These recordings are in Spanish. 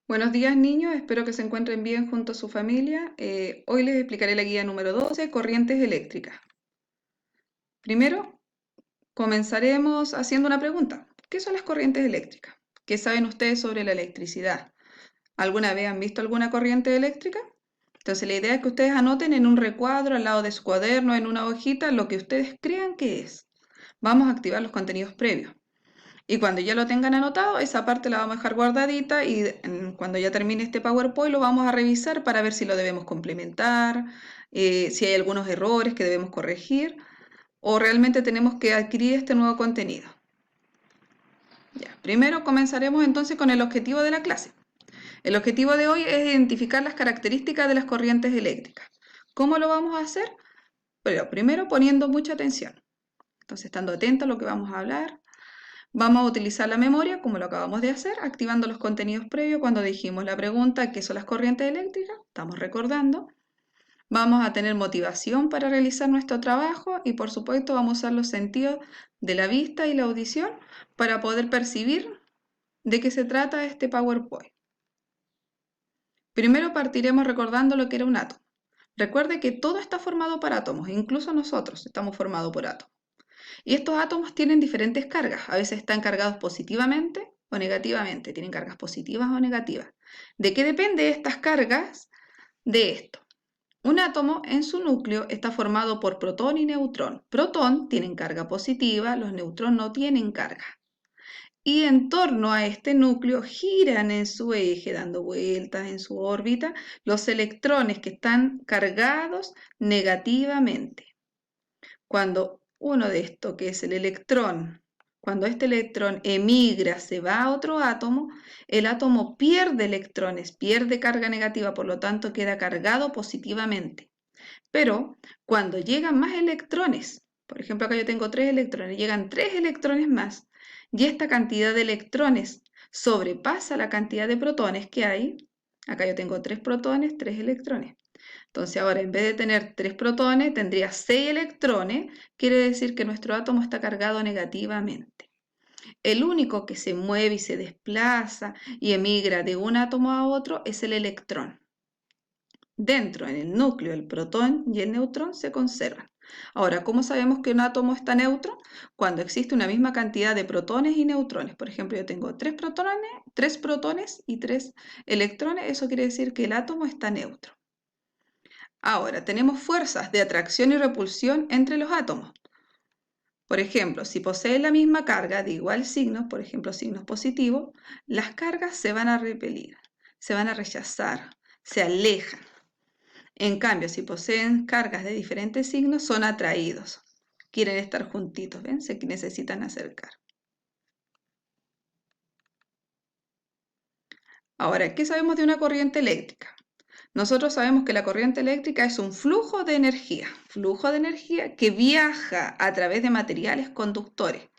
Buenos días niños, espero que se encuentren bien junto a su familia. Hoy les explicaré la guía número 12, corrientes eléctricas. Primero, comenzaremos haciendo una pregunta. ¿Qué son las corrientes eléctricas? ¿Qué saben ustedes sobre la electricidad? ¿Alguna vez han visto alguna corriente eléctrica? Entonces la idea es que ustedes anoten en un recuadro al lado de su cuaderno, en una hojita, lo que ustedes crean que es. Vamos a activar los contenidos previos. Y cuando ya lo tengan anotado, esa parte la vamos a dejar guardadita y cuando ya termine este PowerPoint lo vamos a revisar para ver si lo debemos complementar, si hay algunos errores que debemos corregir o realmente tenemos que adquirir este nuevo contenido. Ya, primero comenzaremos entonces con el objetivo de la clase. El objetivo de hoy es identificar las características de las corrientes eléctricas. ¿Cómo lo vamos a hacer? Pero primero poniendo mucha atención. Entonces, estando atento a lo que vamos a hablar. Vamos a utilizar la memoria, como lo acabamos de hacer, activando los contenidos previos cuando dijimos la pregunta ¿qué son las corrientes eléctricas? Estamos recordando. Vamos a tener motivación para realizar nuestro trabajo y por supuesto vamos a usar los sentidos de la vista y la audición para poder percibir de qué se trata este PowerPoint. Primero partiremos recordando lo que era un átomo. Recuerde que todo está formado por átomos, incluso nosotros estamos formados por átomos. Y estos átomos tienen diferentes cargas. A veces están cargados positivamente o negativamente. Tienen cargas positivas o negativas. ¿De qué depende estas cargas? De esto. Un átomo en su núcleo está formado por protón y neutrón. Protón tienen carga positiva, los neutrones no tienen carga. Y en torno a este núcleo giran en su eje, dando vueltas en su órbita, los electrones que están cargados negativamente. Cuando uno de estos, que es el electrón, cuando este electrón emigra, se va a otro átomo, el átomo pierde electrones, pierde carga negativa, por lo tanto queda cargado positivamente. Pero cuando llegan más electrones, por ejemplo acá yo tengo 3 electrones, llegan 3 electrones más, y esta cantidad de electrones sobrepasa la cantidad de protones que hay, acá yo tengo 3 protones, 3 electrones. Entonces ahora en vez de tener 3 protones, tendría 6 electrones, quiere decir que nuestro átomo está cargado negativamente. El único que se mueve y se desplaza y emigra de un átomo a otro es el electrón. Dentro, en el núcleo, el protón y el neutrón se conservan. Ahora, ¿cómo sabemos que un átomo está neutro? Cuando existe una misma cantidad de protones y neutrones. Por ejemplo, yo tengo 3 protones y 3 electrones, eso quiere decir que el átomo está neutro. Ahora, tenemos fuerzas de atracción y repulsión entre los átomos. Por ejemplo, si poseen la misma carga de igual signo, por ejemplo, signos positivos, las cargas se van a repelir, se van a rechazar, se alejan. En cambio, si poseen cargas de diferentes signos, son atraídos. Quieren estar juntitos, ¿ven? Se necesitan acercar. Ahora, ¿qué sabemos de una corriente eléctrica? Nosotros sabemos que la corriente eléctrica es un flujo de energía que viaja a través de materiales conductores.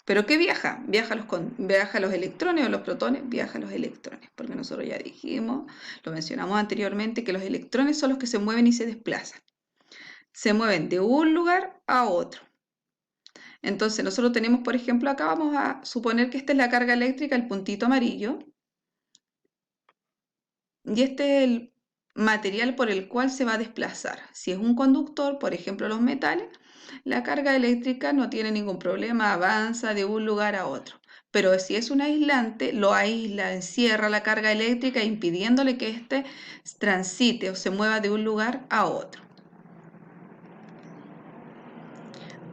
¿Pero qué viaja? Viaja los electrones o los protones, viaja los electrones, porque nosotros ya dijimos, lo mencionamos anteriormente, que los electrones son los que se mueven y se desplazan. Se mueven de un lugar a otro. Entonces nosotros tenemos, por ejemplo, acá vamos a suponer que esta es la carga eléctrica, el puntito amarillo, y este es el material por el cual se va a desplazar. Si es un conductor, por ejemplo los metales, la carga eléctrica no tiene ningún problema, avanza de un lugar a otro. Pero si es un aislante, lo aísla, encierra la carga eléctrica impidiéndole que éste transite o se mueva de un lugar a otro.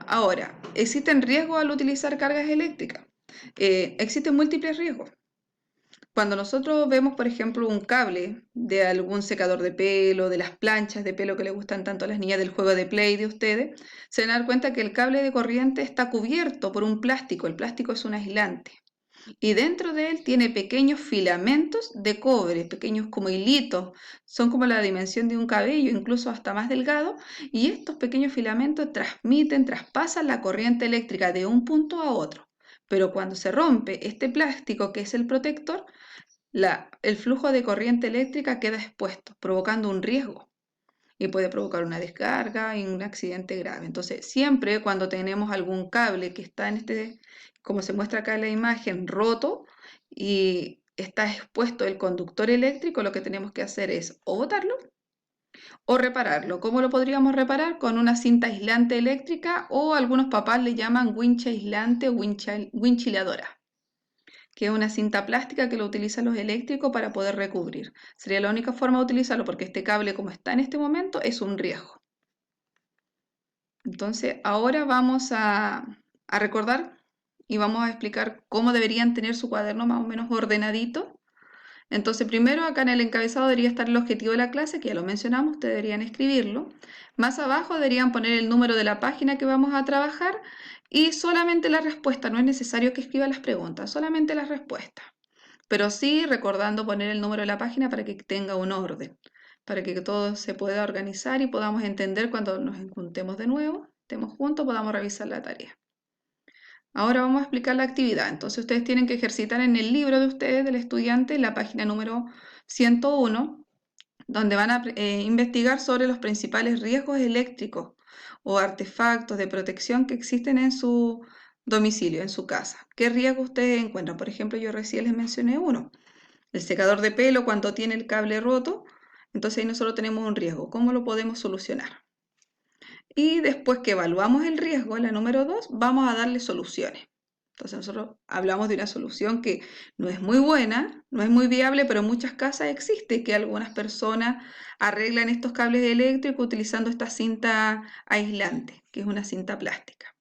Ahora, ¿existen riesgos al utilizar cargas eléctricas? Existen múltiples riesgos. Cuando nosotros vemos, por ejemplo, un cable de algún secador de pelo, de las planchas de pelo que le gustan tanto a las niñas del juego de Play de ustedes, se van a dar cuenta que el cable de corriente está cubierto por un plástico. El plástico es un aislante. Y dentro de él tiene pequeños filamentos de cobre, pequeños como hilitos, son como la dimensión de un cabello, incluso hasta más delgado, y estos pequeños filamentos traspasan la corriente eléctrica de un punto a otro. Pero cuando se rompe este plástico, que es el protector, el flujo de corriente eléctrica queda expuesto, provocando un riesgo y puede provocar una descarga y un accidente grave. Entonces, siempre cuando tenemos algún cable que está en como se muestra acá en la imagen, roto y está expuesto el conductor eléctrico, lo que tenemos que hacer es o botarlo o repararlo. ¿Cómo lo podríamos reparar? Con una cinta aislante eléctrica o algunos papás le llaman wincha aislante o winchiladora, que es una cinta plástica que lo utilizan los eléctricos para poder recubrir. Sería la única forma de utilizarlo porque este cable como está en este momento es un riesgo. Entonces ahora vamos a recordar y vamos a explicar cómo deberían tener su cuaderno más o menos ordenadito. Entonces, primero acá en el encabezado debería estar el objetivo de la clase, que ya lo mencionamos, ustedes deberían escribirlo. Más abajo deberían poner el número de la página que vamos a trabajar y solamente la respuesta, no es necesario que escriban las preguntas, solamente las respuestas. Pero sí recordando poner el número de la página para que tenga un orden, para que todo se pueda organizar y podamos entender cuando nos juntemos de nuevo, estemos juntos, podamos revisar la tarea. Ahora vamos a explicar la actividad. Entonces ustedes tienen que ejercitar en el libro de ustedes, del estudiante, la página número 101, donde van a investigar sobre los principales riesgos eléctricos o artefactos de protección que existen en su domicilio, en su casa. ¿Qué riesgos ustedes encuentran? Por ejemplo, yo recién les mencioné uno. El secador de pelo cuando tiene el cable roto, entonces ahí nosotros tenemos un riesgo. ¿Cómo lo podemos solucionar? Y después que evaluamos el riesgo, la número 2, vamos a darle soluciones. Entonces nosotros hablamos de una solución que no es muy buena, no es muy viable, pero en muchas casas existe que algunas personas arreglan estos cables eléctricos utilizando esta cinta aislante, que es una cinta plástica.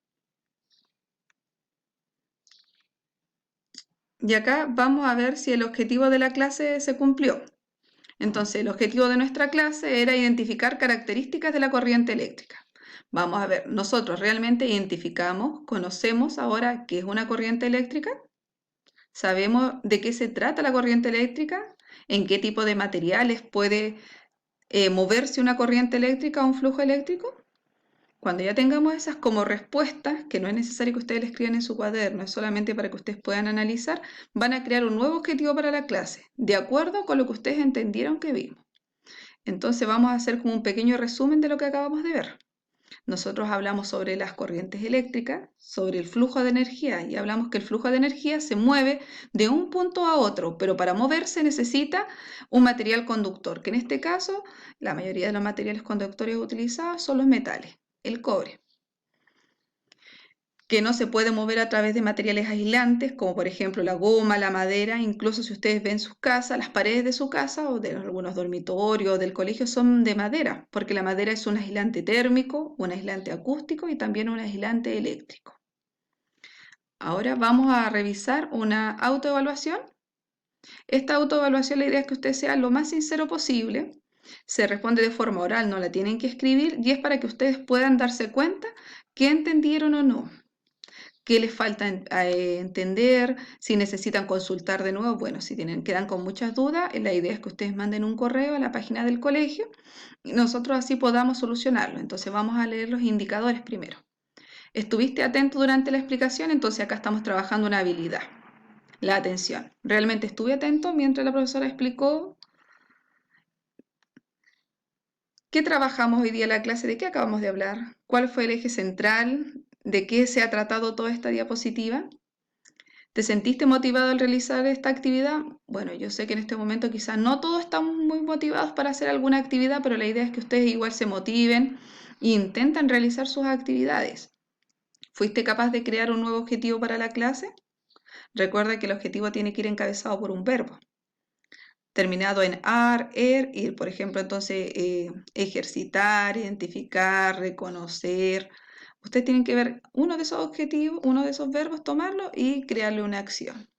Y acá vamos a ver si el objetivo de la clase se cumplió. Entonces, el objetivo de nuestra clase era identificar características de la corriente eléctrica. Vamos a ver, nosotros realmente identificamos, conocemos ahora qué es una corriente eléctrica, sabemos de qué se trata la corriente eléctrica, en qué tipo de materiales puede moverse una corriente eléctrica o un flujo eléctrico. Cuando ya tengamos esas como respuestas, que no es necesario que ustedes le escriban en su cuaderno, es solamente para que ustedes puedan analizar, van a crear un nuevo objetivo para la clase, de acuerdo con lo que ustedes entendieron que vimos. Entonces vamos a hacer como un pequeño resumen de lo que acabamos de ver. Nosotros hablamos sobre las corrientes eléctricas, sobre el flujo de energía y hablamos que el flujo de energía se mueve de un punto a otro, pero para moverse necesita un material conductor, que en este caso la mayoría de los materiales conductores utilizados son los metales, el cobre, que no se puede mover a través de materiales aislantes, como por ejemplo la goma, la madera. Incluso si ustedes ven sus casas, las paredes de su casa o de algunos dormitorios o del colegio son de madera, porque la madera es un aislante térmico, un aislante acústico y también un aislante eléctrico. Ahora vamos a revisar una autoevaluación. Esta autoevaluación, la idea es que ustedes sean lo más sincero posible. Se responde de forma oral, no la tienen que escribir, y es para que ustedes puedan darse cuenta que entendieron o no. ¿Qué les falta entender? Si necesitan consultar de nuevo, bueno, si quedan con muchas dudas, la idea es que ustedes manden un correo a la página del colegio y nosotros así podamos solucionarlo. Entonces vamos a leer los indicadores primero. ¿Estuviste atento durante la explicación? Entonces acá estamos trabajando una habilidad, la atención. ¿Realmente estuve atento mientras la profesora explicó? ¿Qué trabajamos hoy día en la clase? ¿De qué acabamos de hablar? ¿Cuál fue el eje central? ¿De qué se ha tratado toda esta diapositiva? ¿Te sentiste motivado al realizar esta actividad? Bueno, yo sé que en este momento quizás no todos estamos muy motivados para hacer alguna actividad, pero la idea es que ustedes igual se motiven e intenten realizar sus actividades. ¿Fuiste capaz de crear un nuevo objetivo para la clase? Recuerda que el objetivo tiene que ir encabezado por un verbo, terminado en ar, ir, por ejemplo, entonces ejercitar, identificar, reconocer. Ustedes tienen que ver uno de esos objetivos, uno de esos verbos, tomarlo y crearle una acción.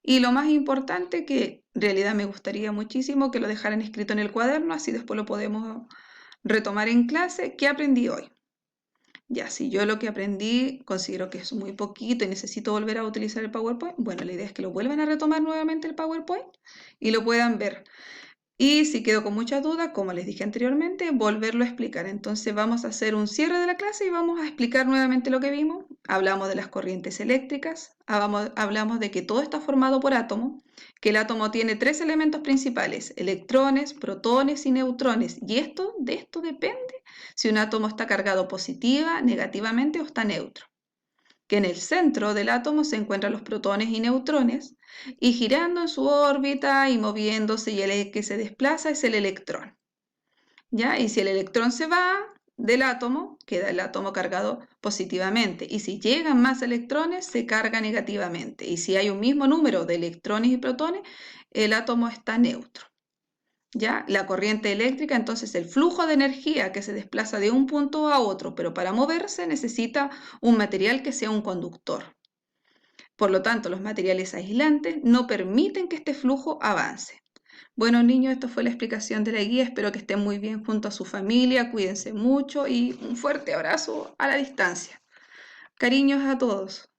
Y lo más importante, que en realidad me gustaría muchísimo que lo dejaran escrito en el cuaderno, así después lo podemos retomar en clase. ¿Qué aprendí hoy? Ya, si yo lo que aprendí considero que es muy poquito y necesito volver a utilizar el PowerPoint, bueno, la idea es que lo vuelvan a retomar nuevamente el PowerPoint y lo puedan ver. Y si quedo con muchas dudas, como les dije anteriormente, volverlo a explicar. Entonces vamos a hacer un cierre de la clase y vamos a explicar nuevamente lo que vimos. Hablamos de las corrientes eléctricas, hablamos de que todo está formado por átomos, que el átomo tiene 3 elementos principales: electrones, protones y neutrones. Y de esto depende si un átomo está cargado positiva, negativamente o está neutro. Que en el centro del átomo se encuentran los protones y neutrones, y girando en su órbita y moviéndose, y el que se desplaza es el electrón. ¿Ya? Y si el electrón se va del átomo, queda el átomo cargado positivamente. Y si llegan más electrones, se carga negativamente. Y si hay un mismo número de electrones y protones, el átomo está neutro. ¿Ya? La corriente eléctrica, entonces el flujo de energía que se desplaza de un punto a otro, pero para moverse necesita un material que sea un conductor. Por lo tanto, los materiales aislantes no permiten que este flujo avance. Bueno, niños, esto fue la explicación de la guía. Espero que estén muy bien junto a su familia. Cuídense mucho y un fuerte abrazo a la distancia. Cariños a todos.